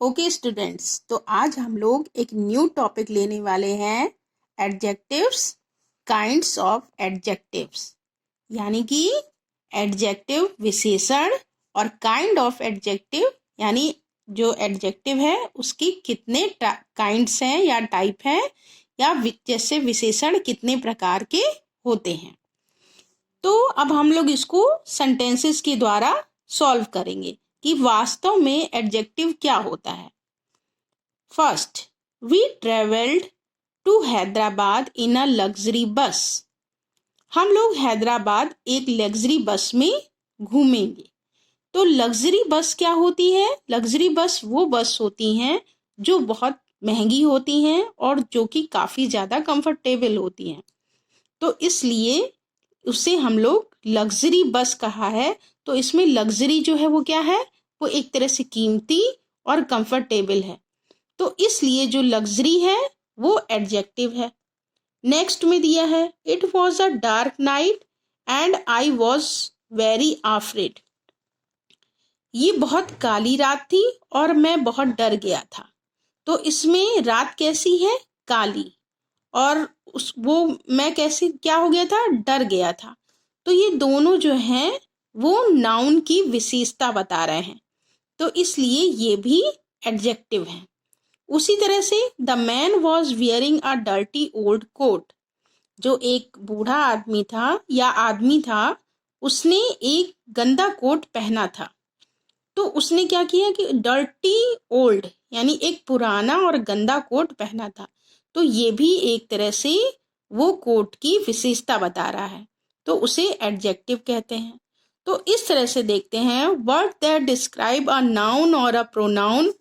Okay students, तो आज हम लोग एक न्यू टॉपिक लेने वाले हैं, एडजेक्टिव्स, काइंड्स ऑफ एडजेक्टिव्स। यानी कि एडजेक्टिव विशेषण और काइंड ऑफ एडजेक्टिव यानी जो एडजेक्टिव है उसकी कितने काइंड्स हैं या टाइप हैं, या जैसे विशेषण कितने प्रकार के होते हैं। तो अब हम लोग इसको सेंटेंसेस के द्वारा सॉल्व करेंगे कि वास्तव में एडजेक्टिव क्या होता है। First, we travelled to Hyderabad in a luxury bus. हम लोग हैदराबाद एक लग्जरी बस में घूमेंगे। तो लग्जरी बस क्या होती है? लग्जरी बस वो बस होती हैं जो बहुत महंगी होती हैं और जो कि काफ़ी ज़्यादा कंफर्टेबल होती हैं। तो इसलिए उसे हम लोग लग्जरी बस कहा है। तो इसमें लग्जरी जो है वो क्या है? वो एक तरह से कीमती और कंफर्टेबल है। तो इसलिए जो लग्जरी है वो एडजेक्टिव है। नेक्स्ट में दिया है, it was a dark night and I was very afraid. ये बहुत काली रात थी और मैं बहुत डर गया था। तो इसमें रात कैसी है? काली। और मैं कैसे क्या हो गया था? डर गया था। तो ये दोनों जो हैं वो नाउन की विशेषता बता रहे हैं, तो इसलिए ये भी एडजेक्टिव हैं। उसी तरह से the man was wearing a dirty old coat. जो एक बूढ़ा आदमी था या आदमी था, उसने एक गंदा कोट पहना था। तो उसने क्या किया कि डर्टी ओल्ड यानी एक पुराना और गंदा कोट पहना था। तो ये भी एक तरह से वो कोट की विशेषता बता रहा है, तो उसे एडजेक्टिव कहते हैं। तो इस तरह से देखते हैं, word that describe a noun और अ प्रोनाउन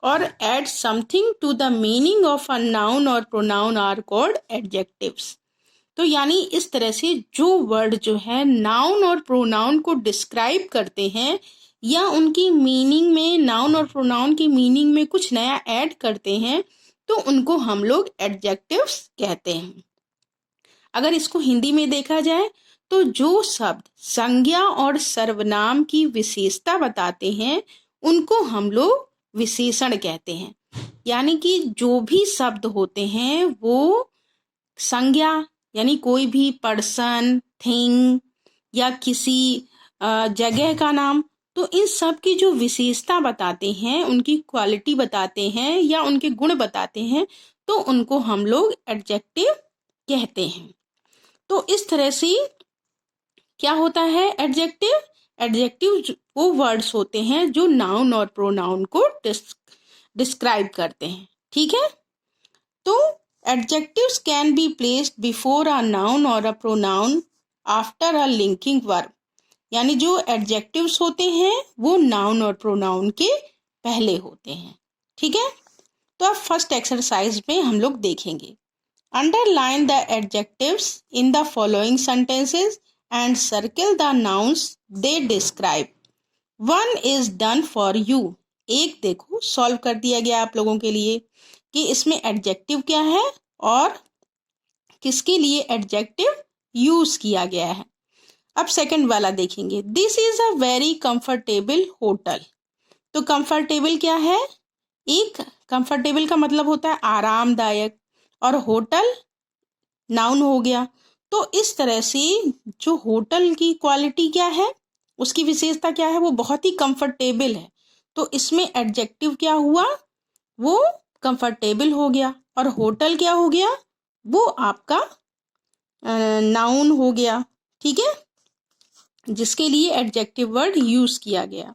और add something to the meaning of a noun और प्रोनाउन आर कॉल्ड एडजेक्टिव्स। तो यानी इस तरह से जो वर्ड जो है नाउन और प्रोनाउन को डिस्क्राइब करते हैं या उनकी मीनिंग में, नाउन और प्रोनाउन की मीनिंग में कुछ नया ऐड करते हैं, तो उनको हम लोग एडजेक्टिव्स कहते हैं। अगर इसको हिंदी में देखा जाए तो जो शब्द संज्ञा और सर्वनाम की विशेषता बताते हैं उनको हम लोग विशेषण कहते हैं। यानी कि जो भी शब्द होते हैं वो संज्ञा यानी कोई भी पर्सन, थिंग या किसी जगह का नाम, तो इन सब की जो विशेषता बताते हैं, उनकी क्वालिटी बताते हैं या उनके गुण बताते हैं, तो उनको हम लोग एडजेक्टिव कहते हैं। तो इस तरह से क्या होता है एडजेक्टिव? एडजेक्टिव वो वर्ड्स होते हैं जो नाउन और प्रोनाउन को डिस्क्राइब करते हैं। ठीक है, तो adjectives can be placed before a noun or a pronoun after a linking verb। यानी जो adjectives होते हैं वो noun और pronoun के पहले होते हैं। ठीक है, तो अब फर्स्ट एक्सरसाइज में हम लोग देखेंगे, underline the adjectives in the following sentences and circle the nouns they describe। One is done for you। एक देखो सॉल्व कर दिया गया आप लोगों के लिए कि इसमें एडजेक्टिव क्या है और किसके लिए एडजेक्टिव यूज किया गया है। अब सेकंड वाला देखेंगे, this is a very comfortable hotel. तो कंफर्टेबल क्या है? एक कंफर्टेबल का मतलब होता है आरामदायक, और होटल नाउन हो गया। तो इस तरह से जो होटल की क्वालिटी क्या है, उसकी विशेषता क्या है? वो बहुत ही कंफर्टेबल है। तो इसमें एडजेक्टिव क्या हुआ? वो कंफर्टेबल हो गया। और होटल क्या हो गया? वो आपका नाउन हो गया। ठीक है, जिसके लिए एडजेक्टिव वर्ड यूज किया गया।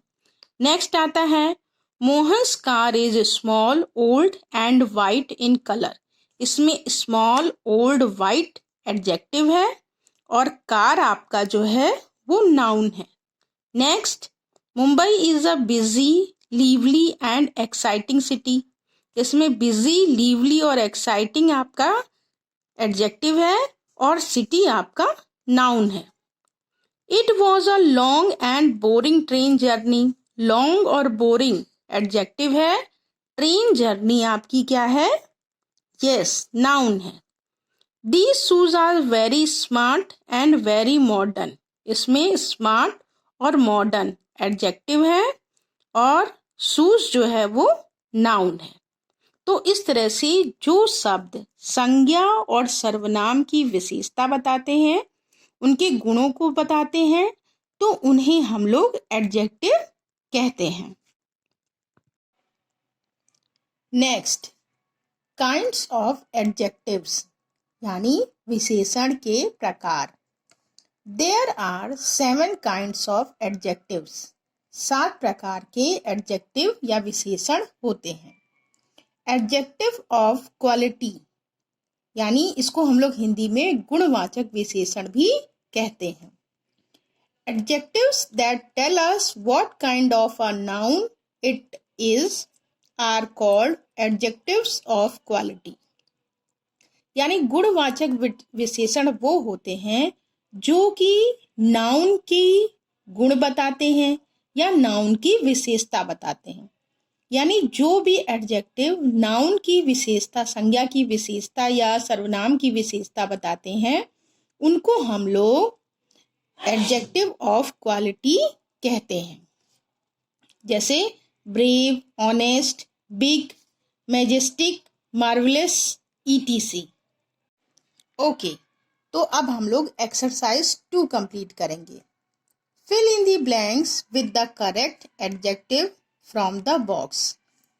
नेक्स्ट आता है, Mohan's car is small old and white in colour. इसमें स्मॉल ओल्ड वाइट एडजेक्टिव है और कार आपका जो है वो नाउन है। Next, Mumbai is a busy lively and exciting city. इसमें बिजी, लिवली और एक्साइटिंग आपका एडजेक्टिव है और सिटी आपका नाउन है। It was a long and boring train journey. Long और बोरिंग एडजेक्टिव है, ट्रेन जर्नी आपकी क्या है? यस, नाउन है। These shoes are very smart and very modern. इसमें स्मार्ट और मॉडर्न एडजेक्टिव है और शूज जो है वो नाउन है। तो इस तरह से जो शब्द संज्ञा और सर्वनाम की विशेषता बताते हैं, उनके गुणों को बताते हैं, तो उन्हें हम लोग एडजेक्टिव कहते हैं। नेक्स्ट, काइंड्स ऑफ एडजेक्टिव्स यानी विशेषण के प्रकार। There are 7 kinds of adjectives. 7 प्रकार के एडजेक्टिव या विशेषण होते हैं। एडजेक्टिव ऑफ क्वालिटी यानी इसको हम लोग हिंदी में गुणवाचक विशेषण भी कहते हैं। Adjectives that tell us what kind of a noun it is are called adjectives of quality. यानी गुणवाचक विशेषण वो होते हैं जो कि नाउन की गुण बताते हैं या नाउन की विशेषता बताते हैं। यानी जो भी एडजेक्टिव नाउन की विशेषता, संज्ञा की विशेषता या सर्वनाम की विशेषता बताते हैं, उनको हम लोग एडजेक्टिव ऑफ क्वालिटी कहते हैं। जैसे brave, honest, big, majestic, marvellous, etc. Okay, तो अब हम लोग एक्सरसाइज 2 कंप्लीट करेंगे। Fill in the blanks with the correct adjective from the box.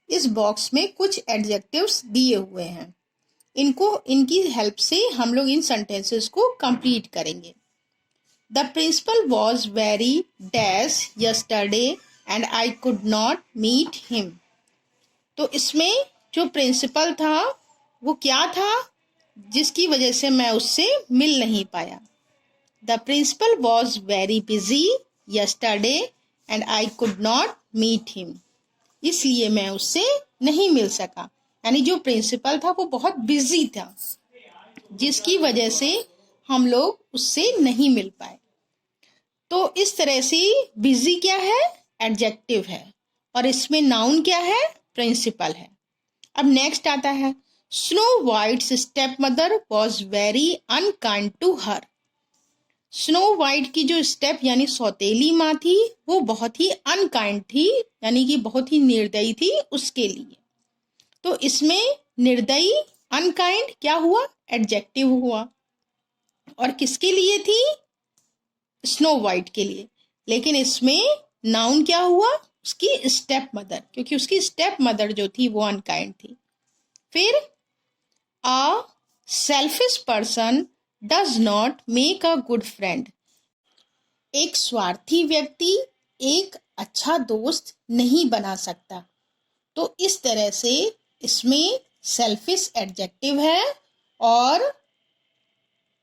इस बॉक्स में कुछ एडजेक्टिव्स दिए हुए हैं, इनकी हेल्प से हम लोग इन सेंटेंसेस को कंप्लीट करेंगे। The principal was very dash yesterday and I could not meet him. तो इसमें जो प्रिंसिपल था वो क्या था जिसकी वजह से मैं उससे मिल नहीं पाया। The principal was very busy yesterday and I could not meet him. इसलिए मैं उससे नहीं मिल सका। यानी जो प्रिंसिपल था वो बहुत बिजी था, जिसकी वजह से हम लोग उससे नहीं मिल पाए। तो इस तरह से बिजी क्या है, एडजेक्टिव है, और इसमें नाउन क्या है, प्रिंसिपल है। अब नेक्स्ट आता है, Snow White's stepmother was very unkind to her. Snow White की जो स्टेप यानी सौतेली माँ थी वो बहुत ही अनकाइंड थी, यानी कि बहुत ही निर्दयी थी उसके लिए। तो इसमें निर्दयी, अनकाइंड क्या हुआ, एडजेक्टिव हुआ। और किसके लिए थी, स्नो वाइट के लिए। लेकिन इसमें नाउन क्या हुआ, उसकी स्टेप मदर, क्योंकि उसकी स्टेप मदर जो थी वो अनकाइंड थी। फिर a selfish person does not make a good friend. एक स्वार्थी व्यक्ति एक अच्छा दोस्त नहीं बना सकता। तो इस तरह से इसमें सेल्फिश एडजेक्टिव है और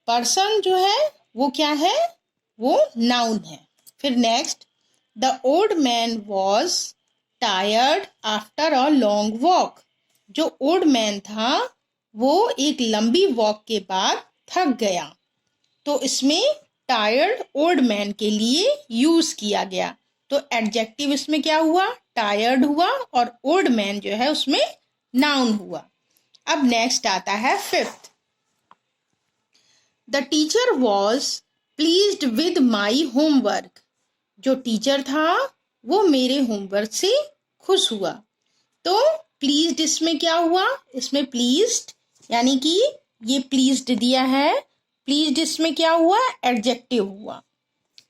पर्सन जो है वो क्या है, वो नाउन है। फिर next, the old man was tired after a long walk. जो ओल्ड मैन था वो एक लंबी वॉक के बाद थक गया। तो इसमें टायर्ड ओल्ड मैन के लिए यूज किया गया। तो एडजेक्टिव इसमें क्या हुआ, टायर्ड हुआ, और ओल्ड मैन जो है उसमें नाउन हुआ। अब नेक्स्ट आता है fifth, the teacher was pleased with my homework. जो टीचर था वो मेरे होमवर्क से खुश हुआ। तो प्लीज्ड इसमें क्या हुआ, इसमें प्लीज्ड यानी कि ये प्लीज्ड दिया है, प्लीज्ड इसमें क्या हुआ, एडजेक्टिव हुआ।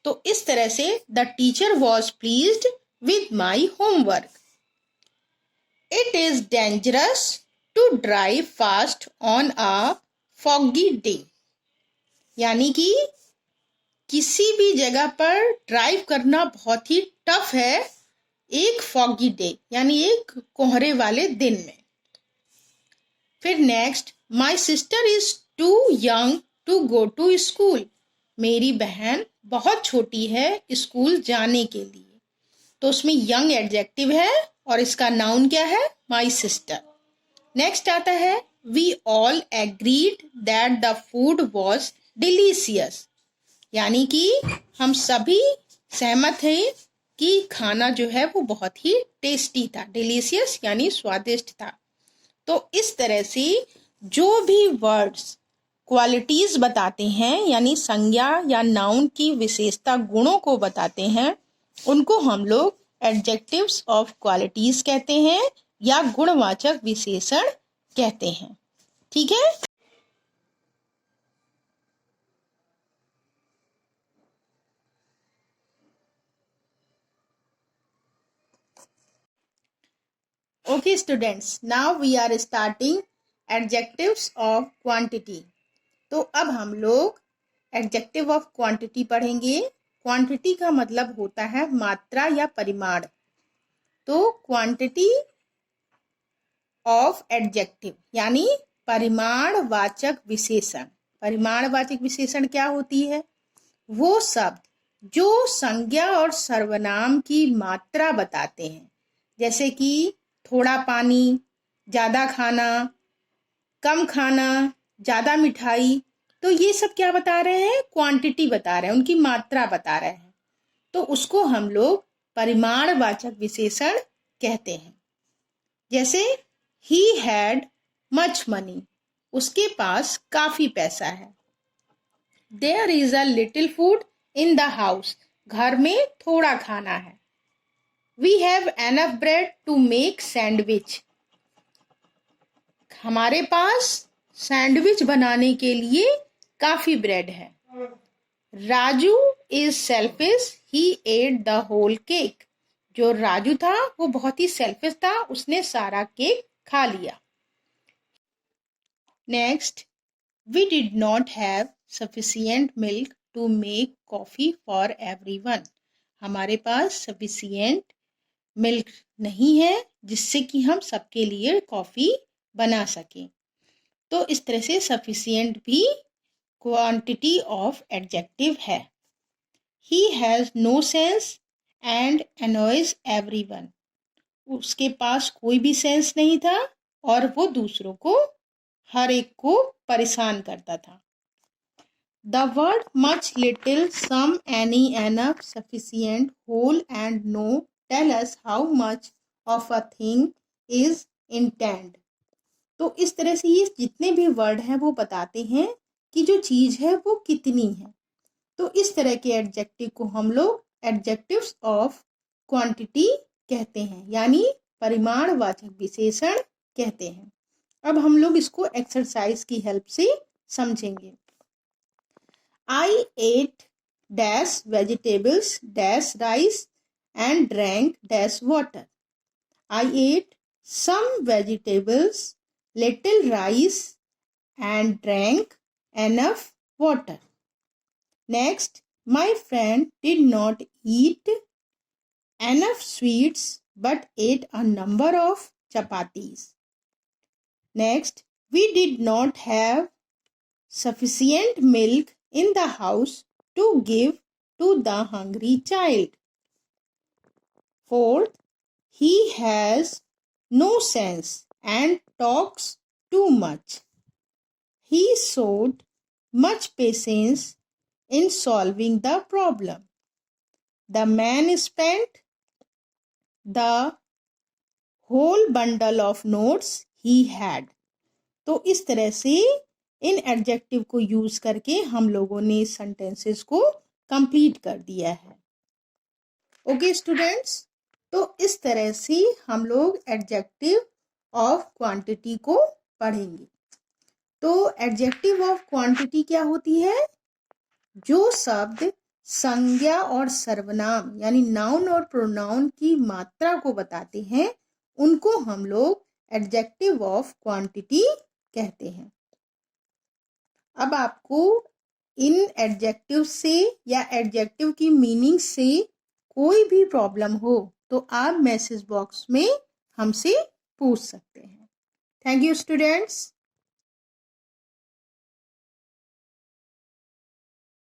तो इस तरह से the teacher was pleased with my homework. It is dangerous to drive fast on a foggy day. यानी कि किसी भी जगह पर ड्राइव करना बहुत ही टफ है एक फॉगी डे यानी एक कोहरे वाले दिन में। फिर next, my sister is too young to go to school. मेरी बहन बहुत छोटी है स्कूल जाने के लिए। तो उसमें यंग एडजेक्टिव है और इसका नाउन क्या है, माई सिस्टर। नेक्स्ट आता है, we all agreed that the food was delicious. यानी कि हम सभी सहमत हैं कि खाना जो है वो बहुत ही टेस्टी था। डिलीशियस यानी स्वादिष्ट था। तो इस तरह से जो भी वर्ड्स क्वालिटीज बताते हैं यानी संज्ञा या नाउन की विशेषता, गुणों को बताते हैं, उनको हम लोग एडजेक्टिव्स ऑफ क्वालिटीज कहते हैं या गुणवाचक विशेषण कहते हैं। ठीक है। Okay students, now we are starting adjectives of quantity. तो अब हम लोग एडजेक्टिव ऑफ क्वांटिटी पढ़ेंगे। क्वांटिटी का मतलब होता है मात्रा या परिमाण। तो क्वांटिटी ऑफ एडजेक्टिव यानी परिमाणवाचक विशेषण। परिमाणवाचक विशेषण क्या होती है? वो शब्द जो संज्ञा और सर्वनाम की मात्रा बताते हैं, जैसे कि थोड़ा पानी, ज्यादा खाना, कम खाना, ज्यादा मिठाई। तो ये सब क्या बता रहे हैं? क्वांटिटी बता रहे हैं, उनकी मात्रा बता रहे हैं। तो उसको हम लोग परिमाणवाचक विशेषण कहते हैं। जैसे he had much money, उसके पास काफी पैसा है। There is a little food in the house, घर में थोड़ा खाना है। We have enough bread to make sandwich, हमारे पास सैंडविच बनाने के लिए काफी ब्रेड है। Raju is selfish, he ate the whole cake, जो राजू था वो बहुत ही सेल्फिश था, उसने सारा केक खा लिया। Next, we did not have sufficient milk to make coffee for everyone, हमारे पास सफिशिएंट मिल्क नहीं है जिससे कि हम सबके लिए कॉफी बना सकें। तो इस तरह से सफिशिएंट भी क्वांटिटी ऑफ एडजेक्टिव है। He has no sense and annoys everyone, उसके पास कोई भी सेंस नहीं था और वो दूसरों को, हर एक को परेशान करता था। The word much, little, some, any, enough, sufficient, whole and no tell us how much of a thing is intend. तो इस तरह से ये जितने भी वर्ड हैं वो बताते हैं कि जो चीज है वो कितनी है। तो इस तरह के एडजेक्टिव को हम लोग एडजेक्टिव्स ऑफ क्वांटिटी कहते हैं, यानी परिमाणवाचक विशेषण कहते हैं। अब हम लोग इसको एक्सरसाइज की हेल्प से समझेंगे। I ate dash vegetables dash rice and drank dash water. I ate some vegetables, little rice and drank enough water. Next, my friend did not eat enough sweets but ate a number of chapatis. Next, we did not have sufficient milk in the house to give to the hungry child. Fourth, he has no sense and talks too much. He showed much patience in solving the problem. The man spent the whole bundle of notes he had. तो इस तरह से इन adjective को use करके हम लोगों ने sentences को कंप्लीट कर दिया है। ओके स्टूडेंट्स, तो इस तरह से हम लोग एडजेक्टिव ऑफ क्वांटिटी को पढ़ेंगे। तो एडजेक्टिव ऑफ क्वांटिटी क्या होती है? जो शब्द संज्ञा और सर्वनाम यानी नाउन और प्रोनाउन की मात्रा को बताते हैं उनको हम लोग एडजेक्टिव ऑफ क्वांटिटी कहते हैं। अब आपको इन एडजेक्टिव से या एडजेक्टिव की मीनिंग से कोई भी प्रॉब्लम हो तो आप मैसेज बॉक्स में हमसे पूछ सकते हैं। Thank you students.